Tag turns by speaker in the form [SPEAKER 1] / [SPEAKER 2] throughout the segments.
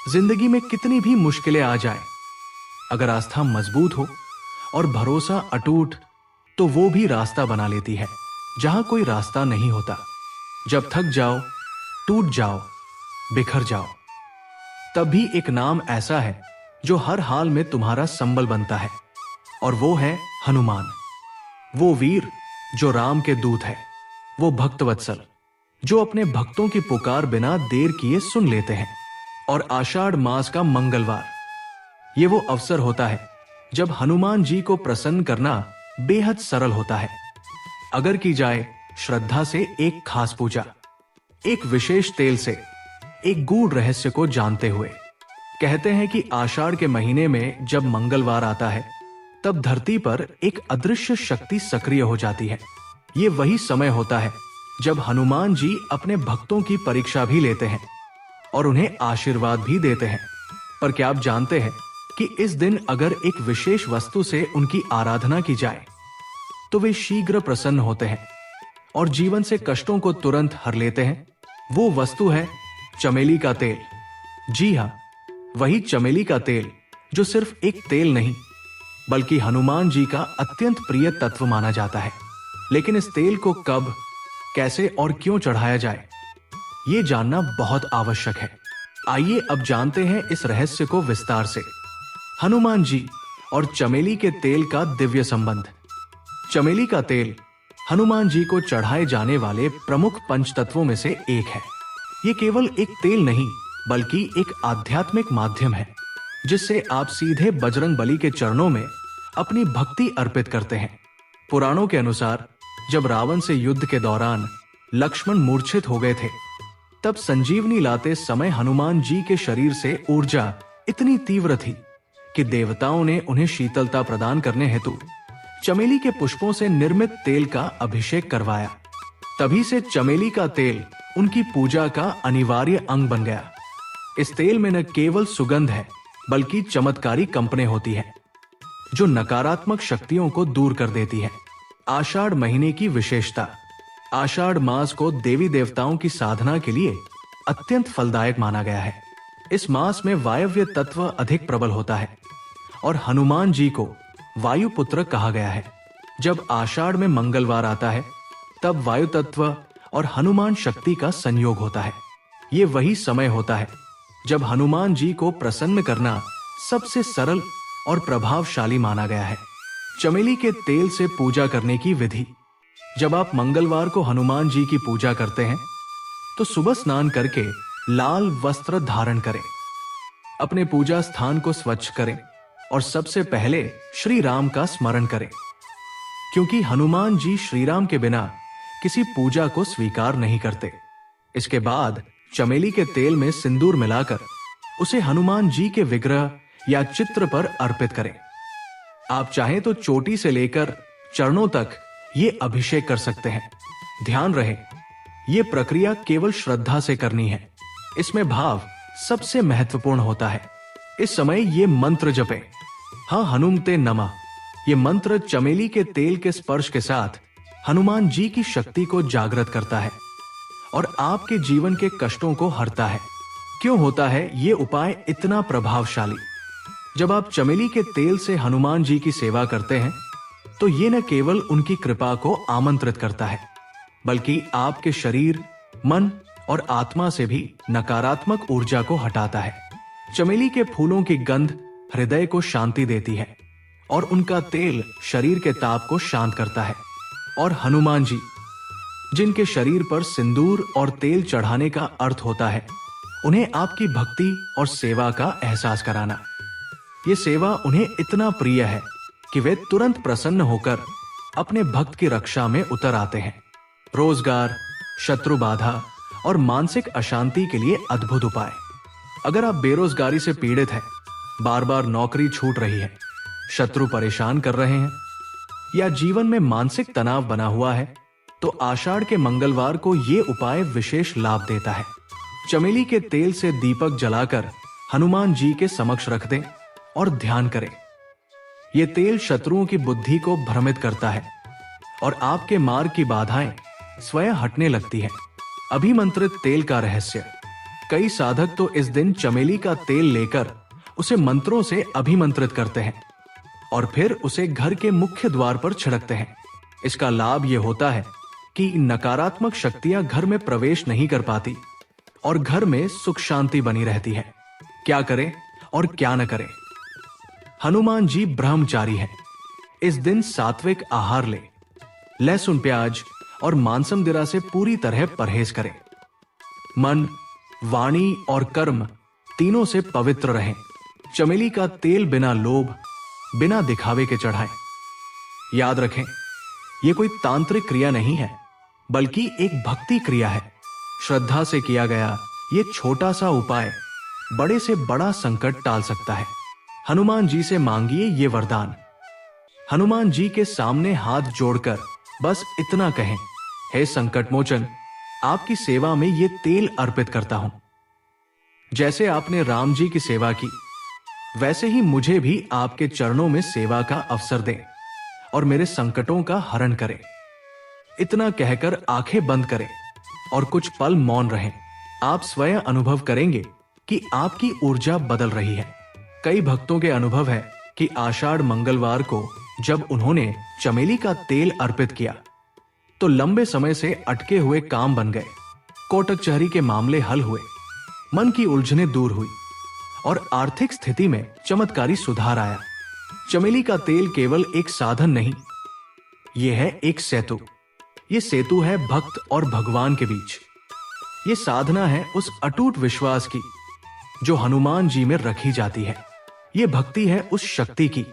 [SPEAKER 1] जिंदगी में कितनी भी मुश्किलें आ जाएं, अगर आस्था मजबूत हो और भरोसा अटूट, तो वो भी रास्ता बना लेती है जहां कोई रास्ता नहीं होता। जब थक जाओ, टूट जाओ, बिखर जाओ, तब भी एक नाम ऐसा है जो हर हाल में तुम्हारा संबल बनता है, और वो है हनुमान। वो वीर जो राम के दूत है, वो भक्तवत्सल जो अपने भक्तों की पुकार बिना देर किए सुन लेते हैं। और आषाढ़ मास का मंगलवार, ये वो अवसर होता है जब हनुमान जी को प्रसन्न करना बेहद सरल होता है, अगर की जाए श्रद्धा से एक खास पूजा, एक विशेष तेल से, एक गूढ़ रहस्य को जानते हुए। कहते हैं कि आषाढ़ के महीने में जब मंगलवार आता है, तब धरती पर एक अदृश्य शक्ति सक्रिय हो जाती है। ये वही समय होता है जब हनुमान जी अपने भक्तों की परीक्षा भी लेते हैं और उन्हें आशीर्वाद भी देते हैं। पर क्या आप जानते हैं कि इस दिन अगर एक विशेष वस्तु से उनकी आराधना की जाए, तो वे शीघ्र प्रसन्न होते हैं और जीवन से कष्टों को तुरंत हर लेते हैं। वो वस्तु है चमेली का तेल। जी हां, वही चमेली का तेल जो सिर्फ एक तेल नहीं, बल्कि हनुमान जी का अत्यंत प्रिय तत्व माना जाता है। लेकिन इस तेल को कब, कैसे और क्यों चढ़ाया जाए, ये जानना बहुत आवश्यक है। आइए अब जानते हैं इस रहस्य को विस्तार से। हनुमान जी और चमेली के तेल का दिव्य संबंध। चमेली का तेल हनुमान जी को चढ़ाए जाने वाले प्रमुख पंचतत्वों में से एक है। ये केवल एक तेल नहीं, बल्कि एक आध्यात्मिक माध्यम है जिससे आप सीधे बजरंग बली के चरणों में अपनी भक्ति अर्पित करते हैं। पुराणों के अनुसार जब रावण से युद्ध के दौरान लक्ष्मण मूर्छित हो गए थे, तब संजीवनी लाते समय हनुमान जी के शरीर से ऊर्जा इतनी तीव्र थी कि देवताओं ने उन्हें शीतलता प्रदान करने हेतु चमेली के पुष्पों से निर्मित तेल का अभिषेक करवाया। तभी से चमेली का तेल उनकी पूजा का अनिवार्य अंग बन गया। इस तेल में न केवल सुगंध है, बल्कि चमत्कारी कंपने होती है जो नकारात्मक शक्तियों को दूर कर देती है। आषाढ़ महीने की विशेषता। आषाढ़ मास को देवी देवताओं की साधना के लिए अत्यंत फलदायक माना गया है। इस मास में वायव्य तत्व अधिक प्रबल होता है और हनुमान जी को वायुपुत्र कहा गया है। जब आषाढ़ में मंगलवार आता है, तब वायु तत्व और हनुमान शक्ति का संयोग होता है। ये वही समय होता है जब हनुमान जी को प्रसन्न करना सबसे सरल और प्रभावशाली माना गया है। चमेली के तेल से पूजा करने की विधि। जब आप मंगलवार को हनुमान जी की पूजा करते हैं, तो सुबह स्नान करके लाल वस्त्र धारण करें, अपने पूजा स्थान को स्वच्छ करें और सबसे पहले श्री राम का स्मरण करें, क्योंकि हनुमान जी श्री राम के बिना किसी पूजा को स्वीकार नहीं करते। इसके बाद चमेली के तेल में सिंदूर मिलाकर उसे हनुमान जी के विग्रह या चित्र पर अर्पित करें। आप चाहें तो चोटी से लेकर चरणों तक ये अभिषेक कर सकते हैं। ध्यान रहे, ये प्रक्रिया केवल श्रद्धा से करनी है। इसमें भाव सबसे महत्वपूर्ण होता है। इस समय ये मंत्र जपें। हाँ, हनुमते नमः। ये मंत्र चमेली के तेल के स्पर्श के साथ हनुमान जी की शक्ति को जागृत करता है और आपके जीवन के कष्टों को हरता है। क्यों होता है ये उपाय इतना प्रभावशाली? जब आप चमेली के तेल से हनुमान जी की सेवा करते हैं, तो ये न केवल उनकी कृपा को आमंत्रित करता है, बल्कि आपके शरीर, मन और आत्मा से भी नकारात्मक ऊर्जा को हटाता है। चमेली के फूलों की गंध हृदय को शांति देती है और उनका तेल शरीर के ताप को शांत करता है। और हनुमान जी, जिनके शरीर पर सिंदूर और तेल चढ़ाने का अर्थ होता है उन्हें आपकी भक्ति और सेवा का एहसास कराना। ये सेवा उन्हें इतना प्रिय है कि वे तुरंत प्रसन्न होकर अपने भक्त की रक्षा में उतर आते हैं। रोजगार, शत्रु बाधा और मानसिक अशांति के लिए अद्भुत उपाय। अगर आप बेरोजगारी से पीड़ित हैं, बार बार नौकरी छूट रही है, शत्रु परेशान कर रहे हैं या जीवन में मानसिक तनाव बना हुआ है, तो आषाढ़ के मंगलवार को ये उपाय विशेष लाभ देता है। चमेली के तेल से दीपक जलाकर हनुमान जी के समक्ष रख दें और ध्यान करें। यह तेल शत्रुओं की बुद्धि को भ्रमित करता है और आपके मार्ग की बाधाएं स्वयं हटने लगती है। अभिमंत्रित तेल का रहस्य। कई साधक तो इस दिन चमेली का तेल लेकर उसे मंत्रों से अभिमंत्रित करते हैं और फिर उसे घर के मुख्य द्वार पर छिड़कते हैं। इसका लाभ यह होता है कि नकारात्मक शक्तियां घर में प्रवेश नहीं कर पाती और घर में सुख शांति बनी रहती है। क्या करें और क्या न करें? हनुमान जी ब्रह्मचारी हैं। इस दिन सात्विक आहार ले, लहसुन प्याज और मांसमदिरा से पूरी तरह परहेज करें। मन, वाणी और कर्म तीनों से पवित्र रहें। चमेली का तेल बिना लोभ, बिना दिखावे के चढ़ाएं। याद रखें, यह कोई तांत्रिक क्रिया नहीं है, बल्कि एक भक्ति क्रिया है। श्रद्धा से किया गया ये छोटा सा उपाय बड़े से बड़ा संकट टाल सकता है। हनुमान जी से मांगिए ये वरदान। हनुमान जी के सामने हाथ जोड़कर बस इतना कहें, हे संकट मोचन, आपकी सेवा में ये तेल अर्पित करता हूं। जैसे आपने राम जी की सेवा की, वैसे ही मुझे भी आपके चरणों में सेवा का अवसर दें और मेरे संकटों का हरण करें। इतना कहकर आंखें बंद करें और कुछ पल मौन रहें। आप स्वयं अनुभव करेंगे कि आपकी ऊर्जा बदल रही है। कई भक्तों के अनुभव है कि आषाढ़ मंगलवार को जब उन्होंने चमेली का तेल अर्पित किया तो लंबे समय से अटके हुए काम बन गए, कोटक चहरी के मामले हल हुए, मन की उलझनें दूर हुई और आर्थिक स्थिति में चमत्कारी सुधार आया। चमेली का तेल केवल एक साधन नहीं, यह है एक सेतु। यह सेतु है भक्त और भगवान के बीच। यह साधना है उस अटूट विश्वास की जो हनुमान जी में रखी जाती है। यह भक्ति है उस शक्ति की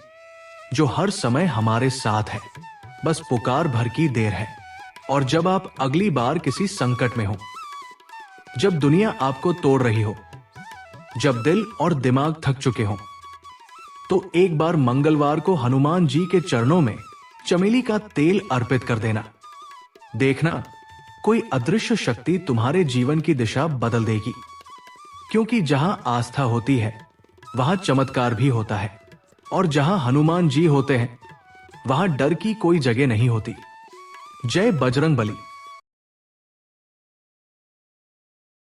[SPEAKER 1] जो हर समय हमारे साथ है, बस पुकार भर की देर है। और जब आप अगली बार किसी संकट में हो, जब दुनिया आपको तोड़ रही हो, जब दिल और दिमाग थक चुके हों, तो एक बार मंगलवार को हनुमान जी के चरणों में चमेली का तेल अर्पित कर देना। देखना, कोई अदृश्य शक्ति तुम्हारे जीवन की दिशा बदल देगी। क्योंकि जहां आस्था होती है वहां चमत्कार भी होता है, और जहां हनुमान जी होते हैं वहां डर की कोई जगह नहीं होती। जय बजरंग बली।